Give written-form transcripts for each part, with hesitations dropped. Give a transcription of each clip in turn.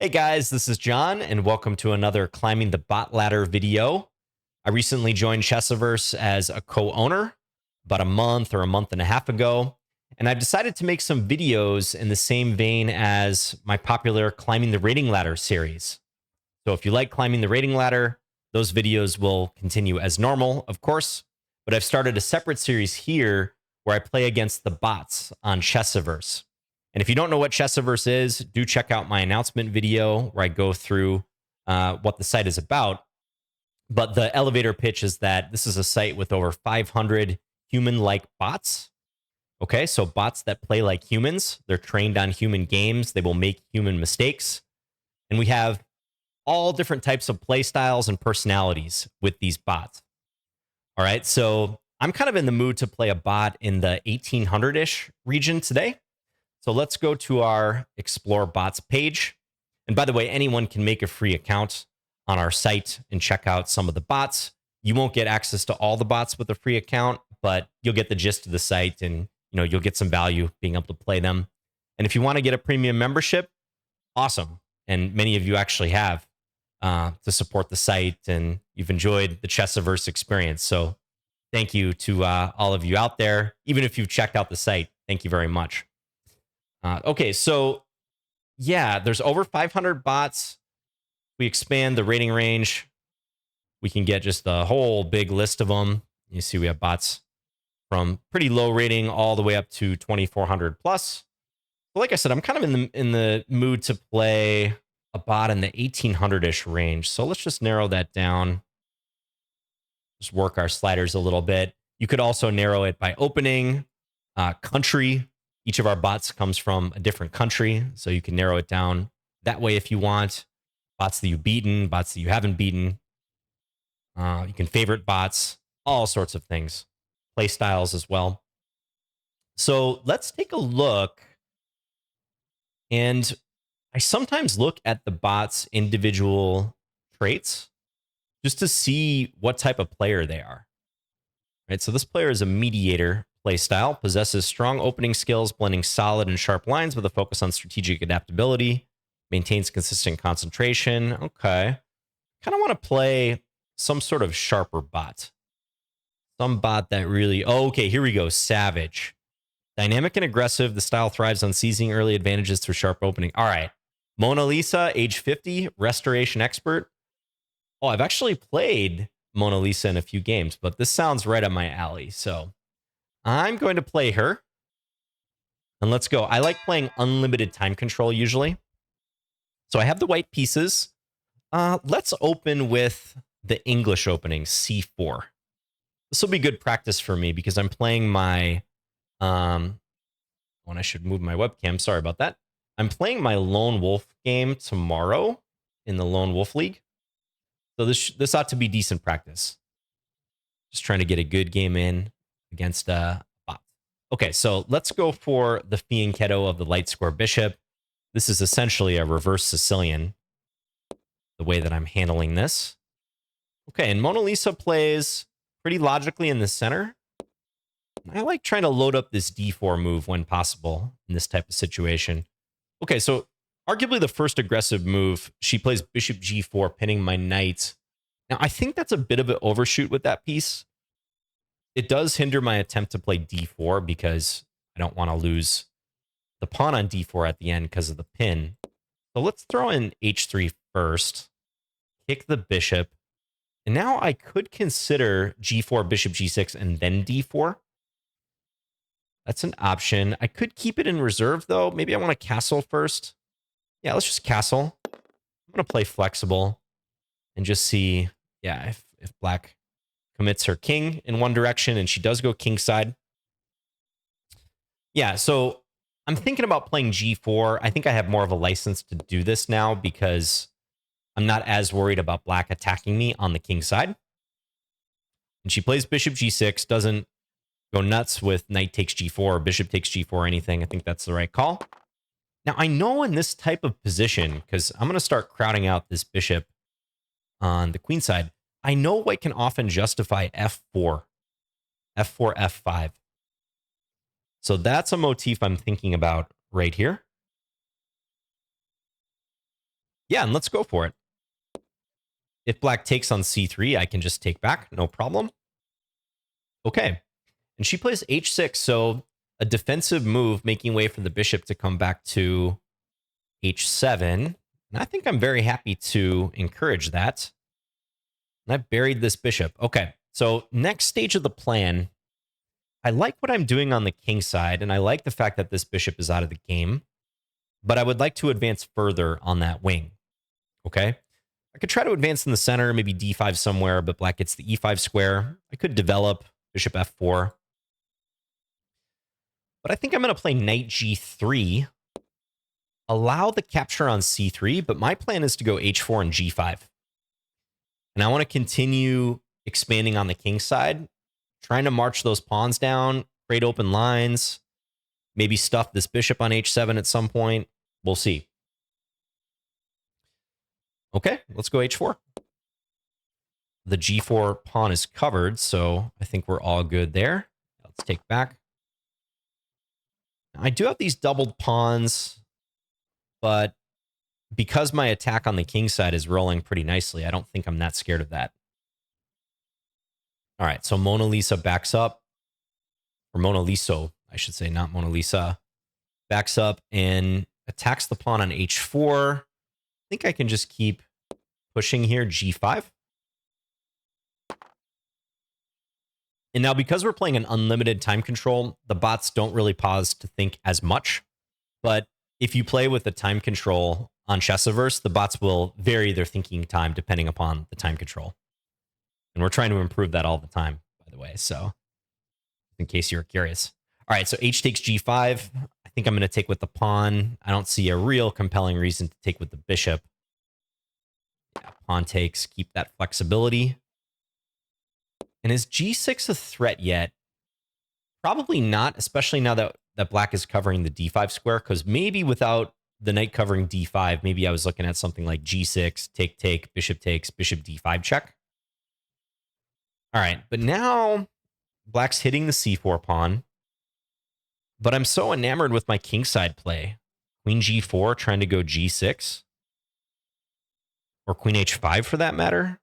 Hey guys, this is John, and welcome to another Climbing the Bot Ladder video. I recently joined Chessiverse as a co-owner about a month or a month and a half ago, and I've decided to make some videos in the same vein as my popular Climbing the Rating Ladder series. So if you like Climbing the Rating Ladder, those videos will continue as normal, of course, but I've started a separate series here where I play against the bots on Chessiverse. And if you don't know what Chessiverse is, do check out my announcement video where I go through what the site is about. But the elevator pitch is that this is a site with over 500 human-like bots. Okay, so bots that play like humans. They're trained on human games. They will make human mistakes. And we have all different types of play styles and personalities with these bots. All right, so I'm kind of in the mood to play a bot in the 1800-ish region today. So let's go to our Explore Bots page. And by the way, anyone can make a free account on our site and check out some of the bots. You won't get access to all the bots with a free account, but you'll get the gist of the site and you'll get some value being able to play them. And if you want to get a premium membership, awesome. And many of you actually have to support the site, and you've enjoyed the Chessiverse experience. So thank you to all of you out there. Even if you've checked out the site, thank you very much. Okay, so yeah, there's over 500 bots. We expand the rating range. We can get just a whole big list of them. You see we have bots from pretty low rating all the way up to 2,400 plus. But like I said, I'm kind of in the mood to play a bot in the 1,800-ish range. So let's just narrow that down. Just work our sliders a little bit. You could also narrow it by opening, country. Each of our bots comes from a different country, so you can narrow it down that way if you want. Bots that you've beaten, bots that you haven't beaten. You can favorite bots, all sorts of things. Play styles as well. So let's take a look. And I sometimes look at the bot's individual traits just to see what type of player they are. Right, so this player is a mediator playstyle, possesses strong opening skills, blending solid and sharp lines with a focus on strategic adaptability, maintains consistent concentration. Okay. Kind of want to play some sort of sharper bot. Some bot that really, okay, here we go. Savage. Dynamic and aggressive. The style thrives on seizing early advantages through sharp opening. All right. Mona Lisa, age 50, restoration expert. Oh, I've actually played Mona Lisa in a few games, but this sounds right up my alley. So I'm going to play her. And let's go. I like playing unlimited time control usually. So I have the white pieces. Let's open with the English opening, C4. This will be good practice for me because I'm playing my... when I should move my webcam. Sorry about that. I'm playing my Lone Wolf game tomorrow in the Lone Wolf League. So this ought to be decent practice. Just trying to get a good game in against bot. Okay, so let's go for the Fianchetto of the light square bishop. This is essentially a reverse Sicilian, the way that I'm handling this. Okay, and Mona Lisa plays pretty logically in the center. I like trying to load up this d4 move when possible in this type of situation. Okay, so arguably the first aggressive move, she plays bishop g4, pinning my knight. Now, I think that's a bit of an overshoot with that piece. It does hinder my attempt to play d4 because I don't want to lose the pawn on d4 at the end because of the pin. So let's throw in h3 first, kick the bishop. And now I could consider g4, bishop g6, and then d4. That's an option. I could keep it in reserve, though. Maybe I want to castle first. Yeah, let's just castle. I'm going to play flexible and just see, yeah, if black commits her king in one direction and she does go kingside. Yeah, so I'm thinking about playing g4. I think I have more of a license to do this now because I'm not as worried about black attacking me on the king side. And she plays bishop g6, doesn't go nuts with knight takes g4 or bishop takes g4 or anything. I think that's the right call. Now, I know in this type of position, because I'm going to start crowding out this bishop on the queen side, I know white can often justify f4, f5. So that's a motif I'm thinking about right here. Yeah, and let's go for it. If black takes on c3, I can just take back, no problem. Okay, and she plays h6, so a defensive move, making way for the bishop to come back to h7. And I think I'm very happy to encourage that. And I've buried this bishop. Okay, so next stage of the plan, I like what I'm doing on the king side, and I like the fact that this bishop is out of the game, but I would like to advance further on that wing. Okay, I could try to advance in the center, maybe d5 somewhere, but black gets the e5 square. I could develop bishop f4. But I think I'm going to play knight g3, allow the capture on c3, but my plan is to go h4 and g5. And I want to continue expanding on the king side, trying to march those pawns down, create open lines, maybe stuff this bishop on h7 at some point. We'll see. Okay, let's go h4. The g4 pawn is covered, so I think we're all good there. Let's take back. I do have these doubled pawns, but because my attack on the king side is rolling pretty nicely, I don't think I'm that scared of that. All right, so Mona Lisa backs up, or Mona Lisa, I should say, not Mona Lisa, backs up and attacks the pawn on h4. I think I can just keep pushing here, g5. And now, because we're playing an unlimited time control, the bots don't really pause to think as much. But if you play with the time control on Chessiverse, the bots will vary their thinking time depending upon the time control. And we're trying to improve that all the time, by the way. So in case you're curious. All right, so h takes g5. I think I'm going to take with the pawn. I don't see a real compelling reason to take with the bishop. Yeah, pawn takes, keep that flexibility. And is g6 a threat yet? Probably not, especially now that black is covering the d5 square, because maybe without the knight covering d5, maybe I was looking at something like g6, take, bishop takes, bishop d5 check. All right, but now black's hitting the c4 pawn, but I'm so enamored with my kingside play. Queen g4, trying to go g6, or queen h5 for that matter.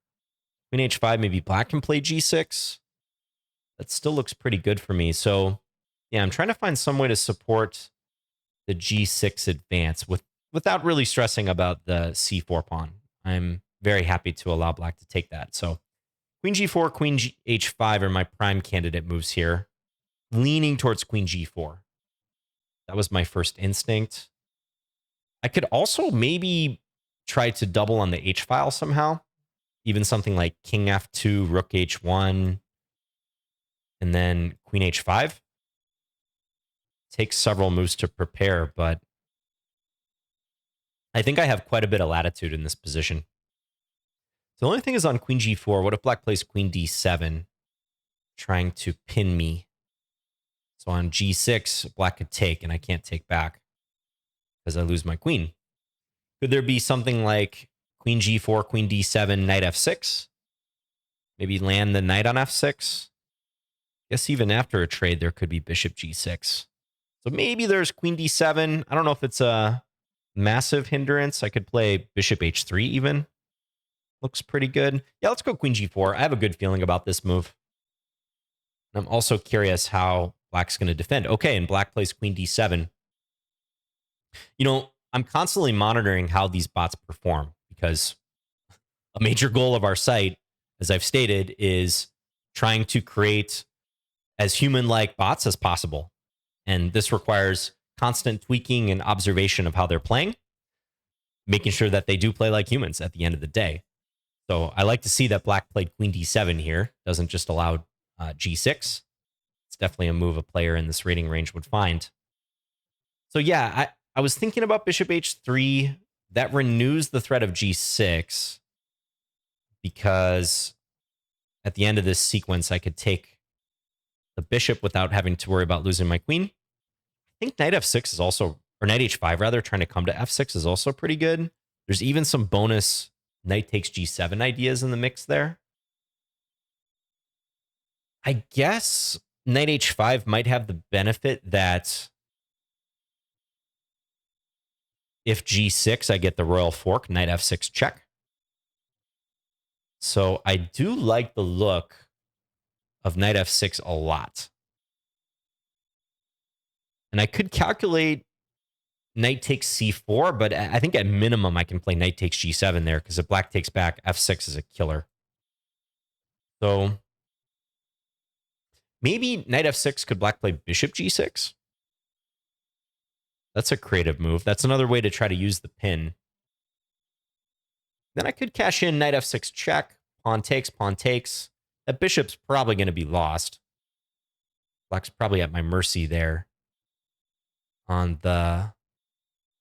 Queen h5, maybe black can play g6. That still looks pretty good for me. So yeah, I'm trying to find some way to support the g6 advance without really stressing about the c4 pawn. I'm very happy to allow black to take that. So queen g4, queen h5 are my prime candidate moves here. Leaning towards queen g4. That was my first instinct. I could also maybe try to double on the h-file somehow. Even something like king f2, rook h1, and then queen h5. Takes several moves to prepare, but I think I have quite a bit of latitude in this position. So the only thing is on queen g4. What if black plays queen d7, trying to pin me? So on g6, black could take, and I can't take back because I lose my queen. Could there be something like queen g4, queen d7, knight f6? Maybe land the knight on f6? Guess even after a trade, there could be bishop g6. So maybe there's queen d7. I don't know if it's a massive hindrance. I could play bishop h3 even. Looks pretty good. Yeah, let's go queen g4. I have a good feeling about this move. I'm also curious how black's going to defend. Okay, and black plays queen d7. You know, I'm constantly monitoring how these bots perform because a major goal of our site, as I've stated, is trying to create as human-like bots as possible. And this requires constant tweaking and observation of how they're playing, making sure that they do play like humans at the end of the day. So I like to see that black played queen d7 here. Doesn't just allow g6. It's definitely a move a player in this rating range would find. So yeah, I was thinking about bishop h3. That renews the threat of g6 because at the end of this sequence, I could take the bishop without having to worry about losing my queen. I think knight f6 is also, or knight h5 rather, trying to come to f6 is also pretty good. There's even some bonus knight takes g7 ideas in the mix there. I guess knight h5 might have the benefit that If g6, I get the royal fork, knight f6 check. So I do like the look of knight f6 a lot. And I could calculate knight takes c4, but I think at minimum I can play knight takes g7 there, because if black takes back, f6 is a killer. So maybe knight f6, could black play bishop g6? That's a creative move. That's another way to try to use the pin. Then I could cash in knight f6 check, pawn takes, pawn takes. That bishop's probably going to be lost. Black's probably at my mercy there on the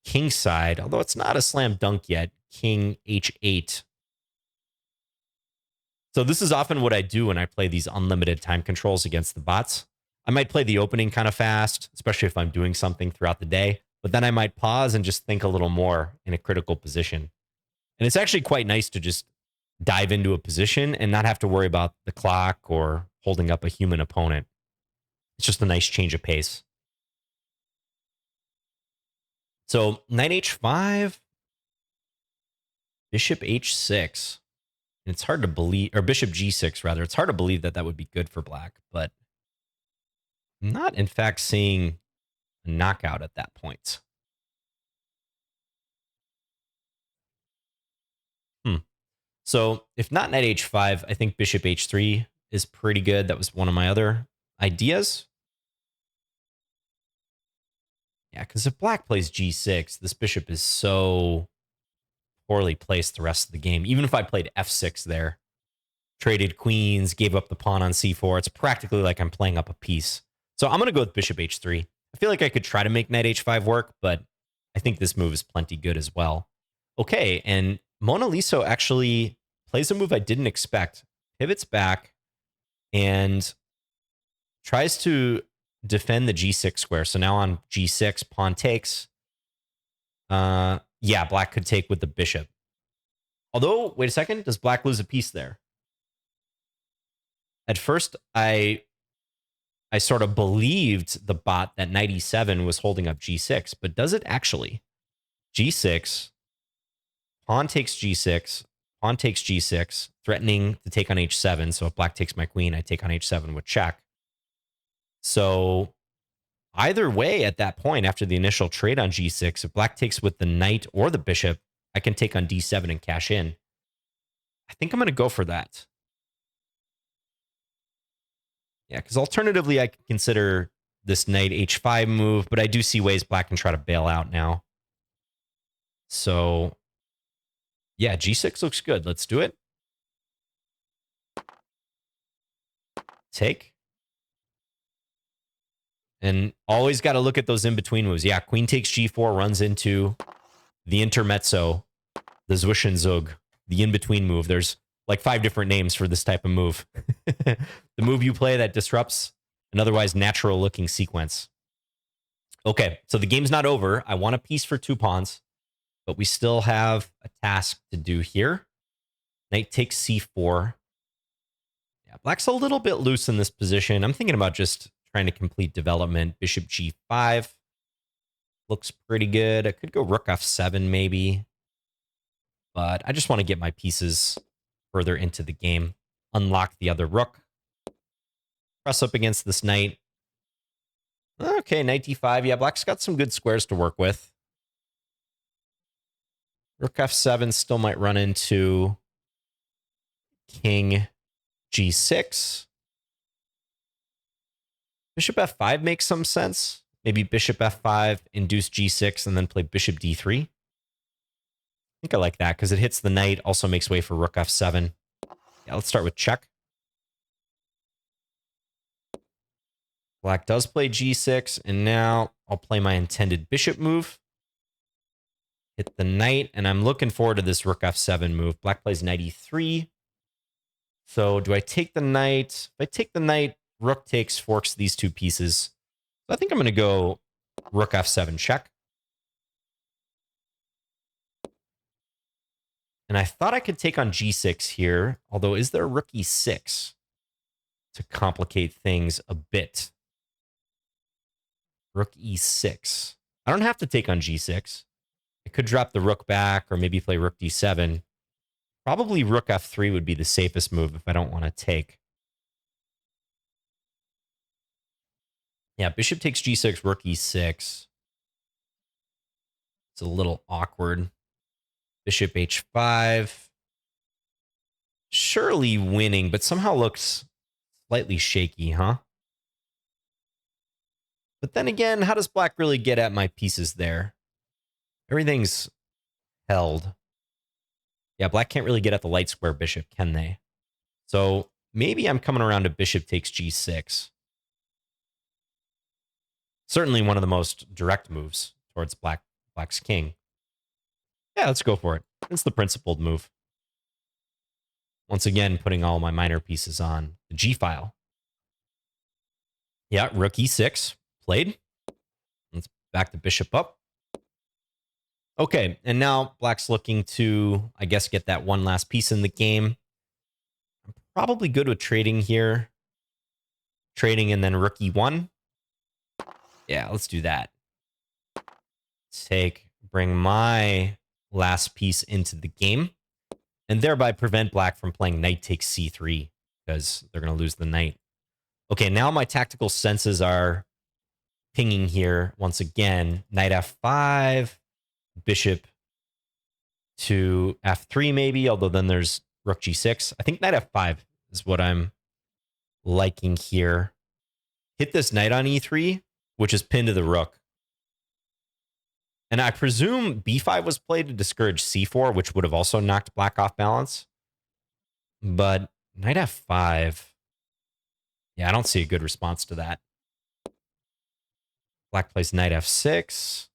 king side, although it's not a slam dunk yet. King h8. So this is often what I do when I play these unlimited time controls against the bots. I might play the opening kind of fast, especially if I'm doing something throughout the day, but then I might pause and just think a little more in a critical position. And it's actually quite nice to just dive into a position and not have to worry about the clock or holding up a human opponent. It's just a nice change of pace. So knight h5, bishop h6. It's hard to believe, or bishop g6 rather. It's hard to believe that that would be good for black, but I'm not in fact seeing a knockout at that point. So if not knight h5, I think bishop h3 is pretty good. That was one of my other ideas. Yeah, because if black plays g6, this bishop is so poorly placed the rest of the game. Even if I played f6 there, traded queens, gave up the pawn on c4, it's practically like I'm playing up a piece. So I'm going to go with bishop h3. I feel like I could try to make knight h5 work, but I think this move is plenty good as well. Okay, and Mona Lisa actually plays a move I didn't expect, pivots back, and tries to defend the g6 square. So now on g6, pawn takes. Yeah, black could take with the bishop. Although, wait a second, does black lose a piece there? At first, I sort of believed the bot that knight e7 was holding up g6, but does it actually? g6, pawn takes g6, pawn takes g6, threatening to take on h7. So if black takes my queen, I take on h7 with check. So either way, at that point, after the initial trade on g6, if black takes with the knight or the bishop, I can take on d7 and cash in. I think I'm going to go for that. Yeah, because alternatively, I could consider this knight h5 move, but I do see ways black can try to bail out now. So, yeah, g6 looks good. Let's do it. Take. And always got to look at those in-between moves. Yeah, queen takes g4 runs into the intermezzo, the Zwischenzug, the in-between move. There's like 5 different names for this type of move. The move you play that disrupts an otherwise natural-looking sequence. Okay, so the game's not over. I want a piece for 2 pawns, but we still have a task to do here. Knight takes c4. Yeah, black's a little bit loose in this position. I'm thinking about just trying to complete development. Bishop g5 looks pretty good. I could go rook f7 maybe, but I just want to get my pieces further into the game. Unlock the other rook. Press up against this knight. Okay, knight d5. Yeah, black's got some good squares to work with. Rook f7 still might run into king g6. Bishop f5 makes some sense. Maybe bishop f5, induce g6, and then play bishop d3. I think I like that because it hits the knight, also makes way for rook f7. Yeah, let's start with check. Black does play g6, and now I'll play my intended bishop move. Hit the knight, and I'm looking forward to this rook f7 move. Black plays knight e3. So do I take the knight? If I take the knight, rook takes, forks these 2 pieces. So I think I'm going to go rook f7 check. And I thought I could take on g6 here, although is there rook e6 to complicate things a bit? Rook e6. I don't have to take on g6. I could drop the rook back or maybe play rook d7. Probably rook f3 would be the safest move if I don't want to take. Yeah, bishop takes g6, rook e6. It's a little awkward. Bishop h5. Surely winning, but somehow looks slightly shaky, huh? But then again, how does black really get at my pieces there? Everything's held. Yeah, black can't really get at the light square bishop, can they? So maybe I'm coming around to bishop takes g6. Certainly one of the most direct moves towards black's king. Yeah, let's go for it. It's the principled move. Once again, putting all my minor pieces on the G file. Yeah, rook e6 played. Let's back the bishop up. Okay, and now black's looking to, I guess, get that one last piece in the game. I'm probably good with trading here. Trading and then rook e1. Yeah, let's do that. Bring my last piece into the game, and thereby prevent black from playing knight takes c3, because they're going to lose the knight. Okay, now my tactical senses are pinging here once again. Knight f5, bishop to f3 maybe, although then there's rook g6. I think knight f5 is what I'm liking here. Hit this knight on e3, which is pinned to the rook. And I presume b5 was played to discourage c4, which would have also knocked black off balance. But knight f5, yeah, I don't see a good response to that. Black plays knight f6.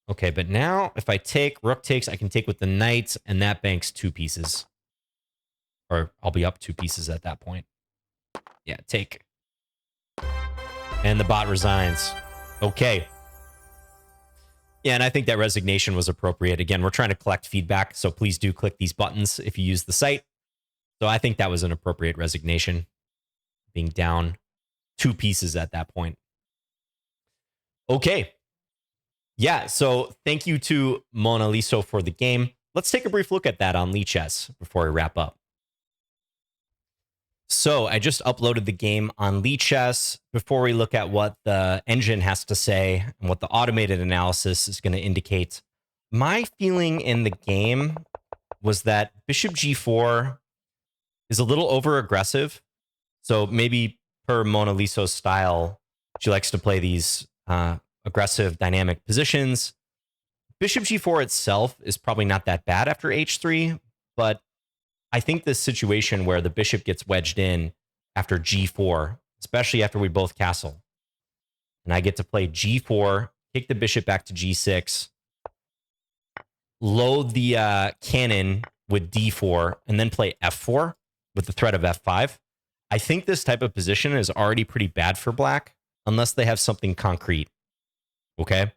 Okay, but now if I take, rook takes, I can take with the knight, and that banks 2 pieces. Or I'll be up 2 pieces at that point. Yeah, take. And the bot resigns. Okay. Yeah, and I think that resignation was appropriate. Again, we're trying to collect feedback, so please do click these buttons if you use the site. So I think that was an appropriate resignation, being down 2 pieces at that point. Okay. Yeah, so thank you to Mona Lisa for the game. Let's take a brief look at that on Lichess before we wrap up. So I just uploaded the game on Lichess. Before we look at what the engine has to say and what the automated analysis is going to indicate, my feeling in the game was that bishop g4 is a little over aggressive. So maybe per Mona Lisa's style, she likes to play these aggressive dynamic positions. Bishop g4 itself is probably not that bad after h3, but I think this situation where the bishop gets wedged in after g4, especially after we both castle, and I get to play g4, take the bishop back to g6, load the cannon with d4, and then play f4 with the threat of f5. I think this type of position is already pretty bad for black, unless they have something concrete. Okay?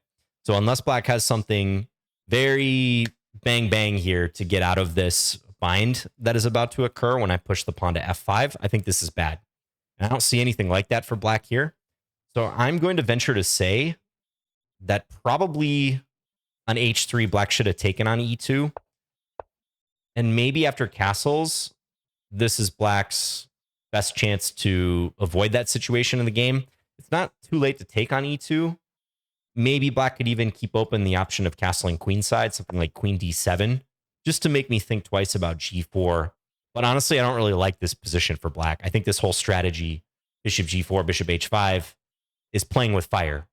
So unless black has something very bang bang here to get out of this bind that is about to occur when I push the pawn to f5, I think this is bad. And I don't see anything like that for black here. So I'm going to venture to say that probably on h3, black should have taken on e2. And maybe after castles, this is black's best chance to avoid that situation in the game. It's not too late to take on e2. Maybe black could even keep open the option of castling queenside, something like queen d7, just to make me think twice about g4. But honestly, I don't really like this position for black. I think this whole strategy, bishop g4, bishop h5, is playing with fire.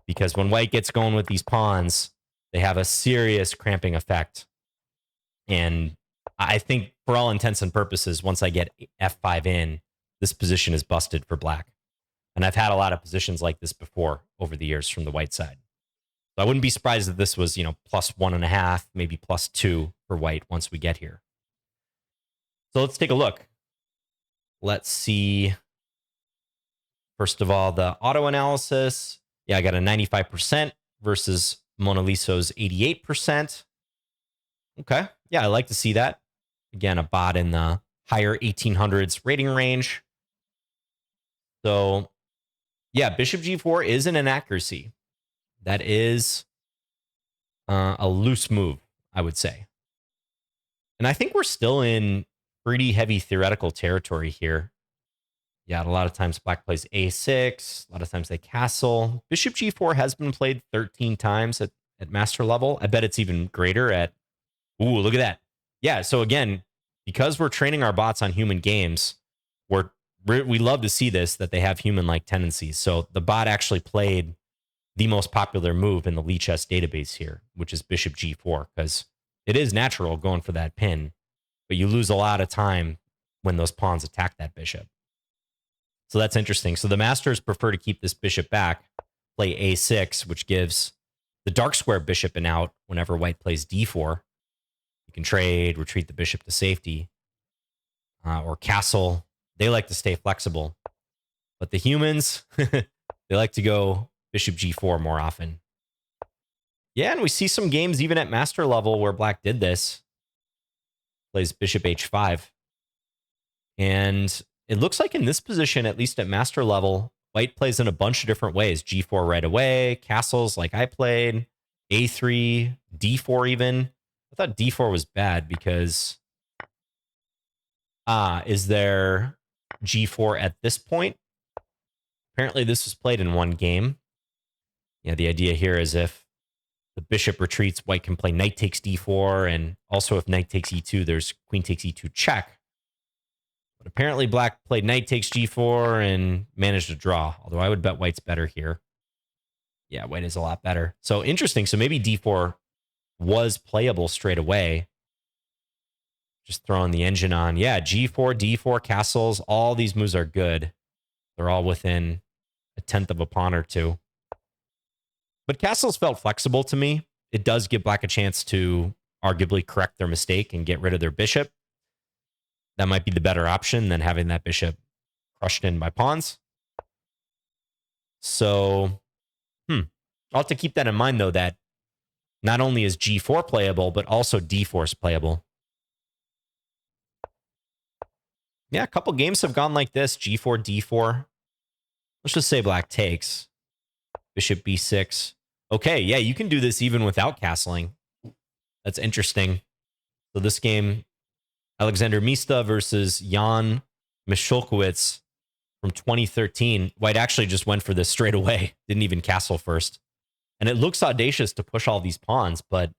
Because when white gets going with these pawns, they have a serious cramping effect. And I think for all intents and purposes, once I get f5 in, this position is busted for black. And I've had a lot of positions like this before over the years from the white side. So I wouldn't be surprised if this was, plus 1.5, maybe plus 2 for white once we get here. So let's take a look. Let's see. First of all, the auto analysis. Yeah, I got a 95% versus Mona Lisa's 88%. Okay. Yeah, I like to see that. Again, a bot in the higher 1800s rating range. So, yeah, bishop g4 is an inaccuracy. That is A loose move, I would say. And I think we're still in pretty heavy theoretical territory here. Yeah, a lot of times black plays a6. A lot of times they castle. Bishop g4 has been played 13 times at master level. I bet it's even greater at... Ooh, look at that. Yeah, so again, because we're training our bots on human games, we love to see this, that they have human-like tendencies. So the bot actually played the most popular move in the Lichess database here, which is bishop g4, because it is natural going for that pin, but you lose a lot of time when those pawns attack that bishop. So that's interesting. So the masters prefer to keep this bishop back, play a6, which gives the dark square bishop an out whenever white plays d4. You can trade, retreat the bishop to safety, or castle. They like to stay flexible. But the humans, they like to go bishop g4 more often. Yeah, and we see some games even at master level where black did this. Plays bishop h5. And it looks like in this position, at least at master level, white plays in a bunch of different ways. g4 right away, castles like I played, a3, d4 even. I thought d4 was bad because... is there g4 at this point? Apparently this was played in one game. Yeah, the idea here is if the bishop retreats, white can play knight takes d4, and also if knight takes e2, there's queen takes e2 check. But apparently black played knight takes g4 and managed to draw, although I would bet white's better here. Yeah, white is a lot better. So interesting. So maybe d4 was playable straight away. Just throwing the engine on. Yeah, g4, d4, castles, all these moves are good. They're all within a tenth of a pawn or two. But castles felt flexible to me. It does give black a chance to arguably correct their mistake and get rid of their bishop. That might be the better option than having that bishop crushed in by pawns. So, I'll have to keep that in mind, though, that not only is g4 playable, but also d4 is playable. Yeah, a couple games have gone like this, g4, d4. Let's just say black takes. Bishop b6. Okay, yeah, you can do this even without castling. That's interesting. So this game, Alexander Mista versus Jan Michalkiewicz from 2013. White actually just went for this straight away. Didn't even castle first. And it looks audacious to push all these pawns, but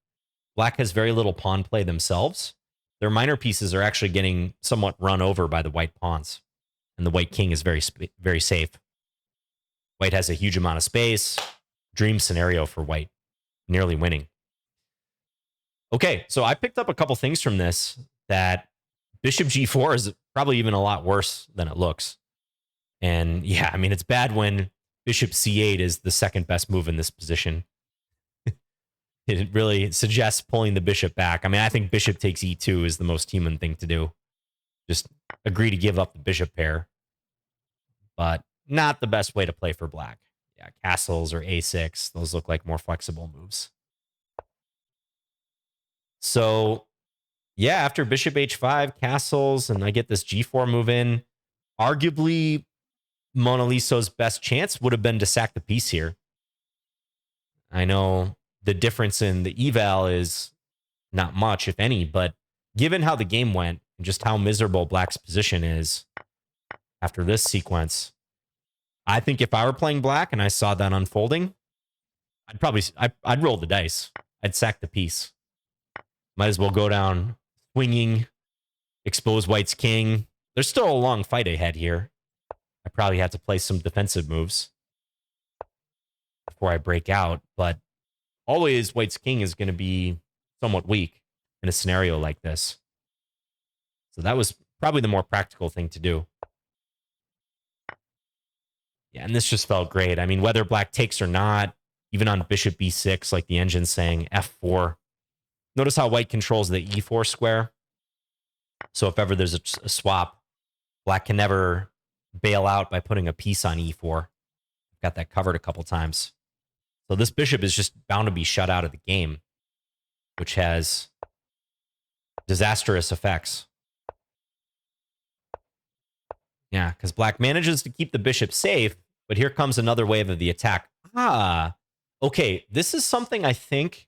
black has very little pawn play themselves. Their minor pieces are actually getting somewhat run over by the white pawns. And the white king is very safe. White has a huge amount of space. Dream scenario for white. Nearly winning. Okay, so I picked up a couple things from this, that bishop g4 is probably even a lot worse than it looks. And yeah, I mean, it's bad when bishop c8 is the second best move in this position. It really suggests pulling the bishop back. I mean, I think bishop takes e2 is the most human thing to do. Just agree to give up the bishop pair. But not the best way to play for black. Yeah, castles or a6, those look like more flexible moves. So, yeah, after bishop h5, castles, and I get this g4 move in, arguably Mona Lisa's best chance would have been to sack the piece here. I know the difference in the eval is not much, if any, but given how the game went and just how miserable black's position is after this sequence, I think if I were playing black and I saw that unfolding, I'd roll the dice. I'd sack the piece. Might as well go down swinging, expose white's king. There's still a long fight ahead here. I probably have to play some defensive moves before I break out, but always white's king is going to be somewhat weak in a scenario like this. So that was probably the more practical thing to do. Yeah, and this just felt great. I mean, whether black takes or not, even on bishop b6, like the engine's saying, f4. Notice how white controls the e4 square. So if ever there's a swap, black can never bail out by putting a piece on e4. Got that covered a couple times. So this bishop is just bound to be shut out of the game, which has disastrous effects. Yeah, because black manages to keep the bishop safe, but here comes another wave of the attack. Okay, this is something I think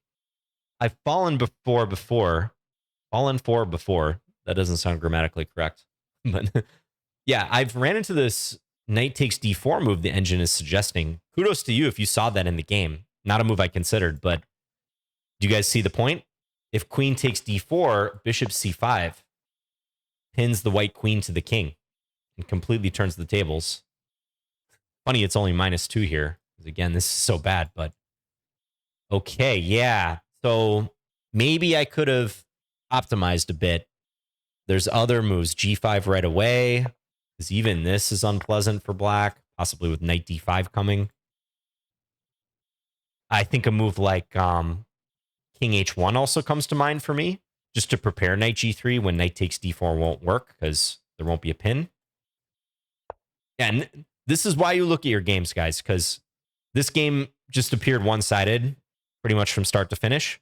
I've fallen fallen for before. That doesn't sound grammatically correct. But yeah, I've ran into this knight takes d4 move the engine is suggesting. Kudos to you if you saw that in the game. Not a move I considered, but do you guys see the point? If queen takes d4, bishop c5 pins the white queen to the king and completely turns the tables. Funny, it's only -2 here. Again, this is so bad, but okay, yeah. So maybe I could have optimized a bit. There's other moves, g5 right away, because even this is unpleasant for black, possibly with knight d5 coming. I think a move like king h1 also comes to mind for me, just to prepare knight g3 when knight takes d4 won't work, because there won't be a pin. And this is why you look at your games, guys, because this game just appeared one-sided pretty much from start to finish.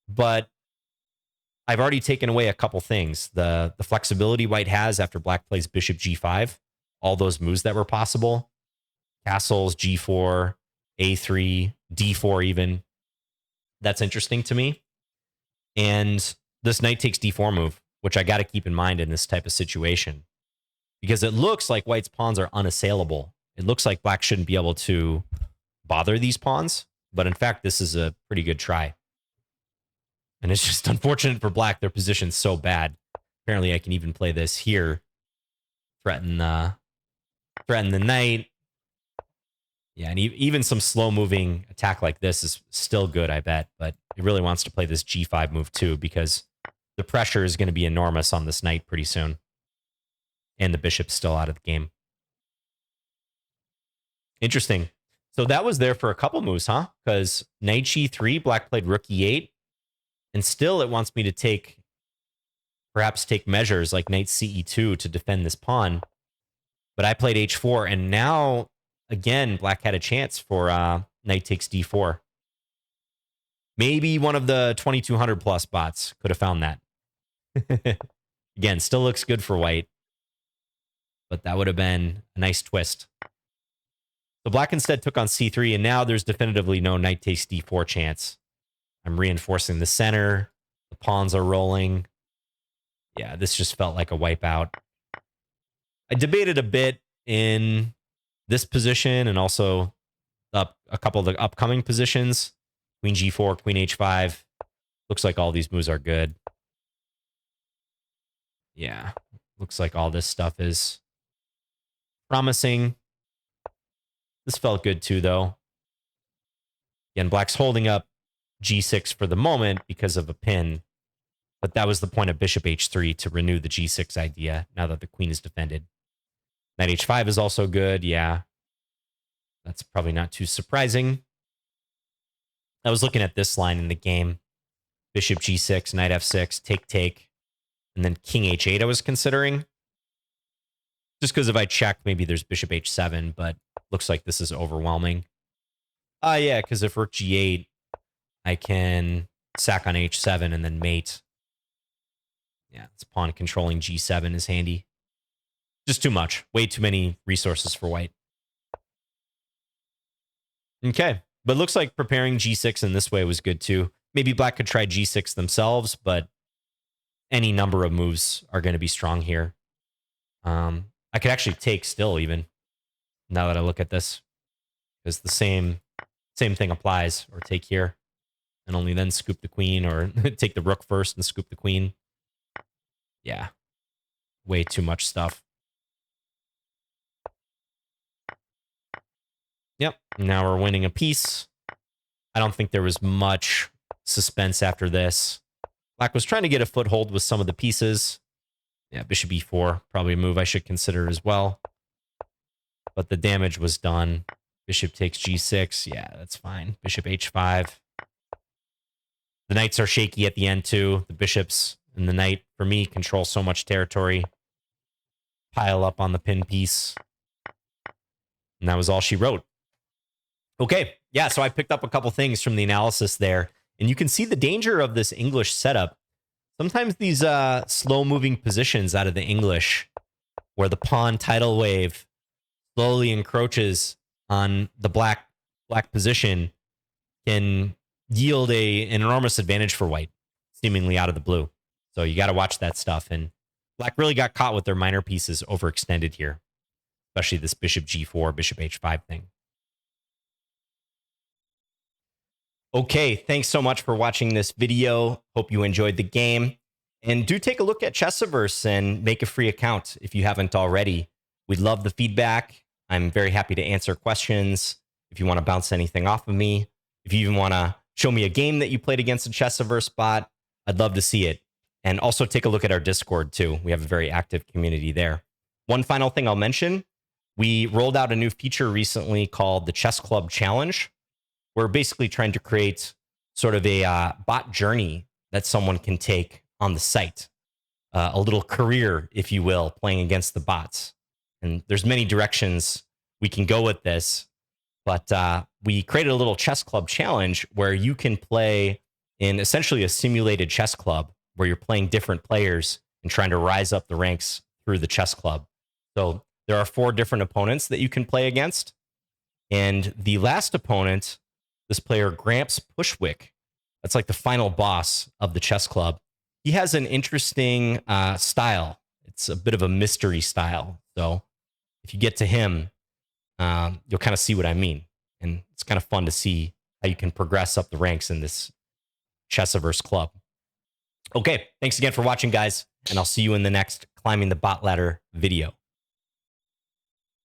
But I've already taken away a couple things. The flexibility white has after black plays bishop g5, all those moves that were possible. Castles, g4, a3, d4 even. That's interesting to me. And this knight takes d4 move, which I got to keep in mind in this type of situation. Because it looks like white's pawns are unassailable. It looks like black shouldn't be able to bother these pawns. But in fact, this is a pretty good try. And it's just unfortunate for black. Their position's so bad. Apparently, I can even play this here. Threaten the knight. Yeah, and even some slow-moving attack like this is still good, I bet. But it really wants to play this g5 move too, because the pressure is going to be enormous on this knight pretty soon. And the bishop's still out of the game. Interesting. So that was there for a couple moves, huh? Because knight g3, black played rook e8. And still it wants me to perhaps take measures like knight ce2 to defend this pawn. But I played h4, and now, again, black had a chance for knight takes d4. Maybe one of the 2200 plus bots could have found that. Again, still looks good for white. But that would have been a nice twist. So black instead took on c3, and now there's definitively no knight takes d4 chance. I'm reinforcing the center. The pawns are rolling. Yeah, this just felt like a wipeout. I debated a bit in this position and also a couple of the upcoming positions. Queen g4, queen h5. Looks like all these moves are good. Yeah, looks like all this stuff is promising. This felt good too, though. Again, black's holding up g6 for the moment because of a pin. But that was the point of bishop h3 to renew the g6 idea now that the queen is defended. Knight h5 is also good. Yeah, that's probably not too surprising. I was looking at this line in the game. Bishop g6, knight f6, take, and then king h8 I was considering. Just because if I check, maybe there's bishop h7, but looks like this is overwhelming. Yeah, because if rook g8, I can sack on h7 and then mate. Yeah, it's pawn controlling g7 is handy. Just too much. Way too many resources for white. Okay, but looks like preparing g6 in this way was good too. Maybe black could try g6 themselves, but any number of moves are going to be strong here. I could actually take still even, now that I look at this, because the same thing applies, or take here and only then scoop the queen, or take the rook first and scoop the queen. Yeah, way too much stuff. Yep, now we're winning a piece. I don't think there was much suspense after this. Black was trying to get a foothold with some of the pieces. Yeah, bishop e4, probably a move I should consider as well. But the damage was done. Bishop takes g6. Yeah, that's fine. Bishop h5. The knights are shaky at the end too. The bishops and the knight, for me, control so much territory. Pile up on the pin piece. And that was all she wrote. Okay, yeah, so I picked up a couple things from the analysis there. And you can see the danger of this English setup. Sometimes these slow-moving positions out of the English, where the pawn tidal wave slowly encroaches on the black position, can yield an enormous advantage for white, seemingly out of the blue. So you got to watch that stuff. And black really got caught with their minor pieces overextended here, especially this bishop g4, bishop h5 thing. Okay, thanks so much for watching this video. Hope you enjoyed the game. And do take a look at Chessiverse and make a free account if you haven't already. We'd love the feedback. I'm very happy to answer questions. If you want to bounce anything off of me, if you even want to show me a game that you played against a Chessiverse bot, I'd love to see it. And also take a look at our Discord too. We have a very active community there. One final thing I'll mention, we rolled out a new feature recently called the Chess Club Challenge. We're basically trying to create sort of a bot journey that someone can take on the site, a little career, if you will, playing against the bots. And there's many directions we can go with this, but we created a little chess club challenge where you can play in essentially a simulated chess club where you're playing different players and trying to rise up the ranks through the chess club. So there are 4 different opponents that you can play against. And the last opponent, this player, Gramps Pushwick, that's like the final boss of the chess club. He has an interesting style. It's a bit of a mystery style. So if you get to him, you'll kind of see what I mean. And it's kind of fun to see how you can progress up the ranks in this Chessiverse club. Okay, thanks again for watching, guys. And I'll see you in the next Climbing the Bot Ladder video.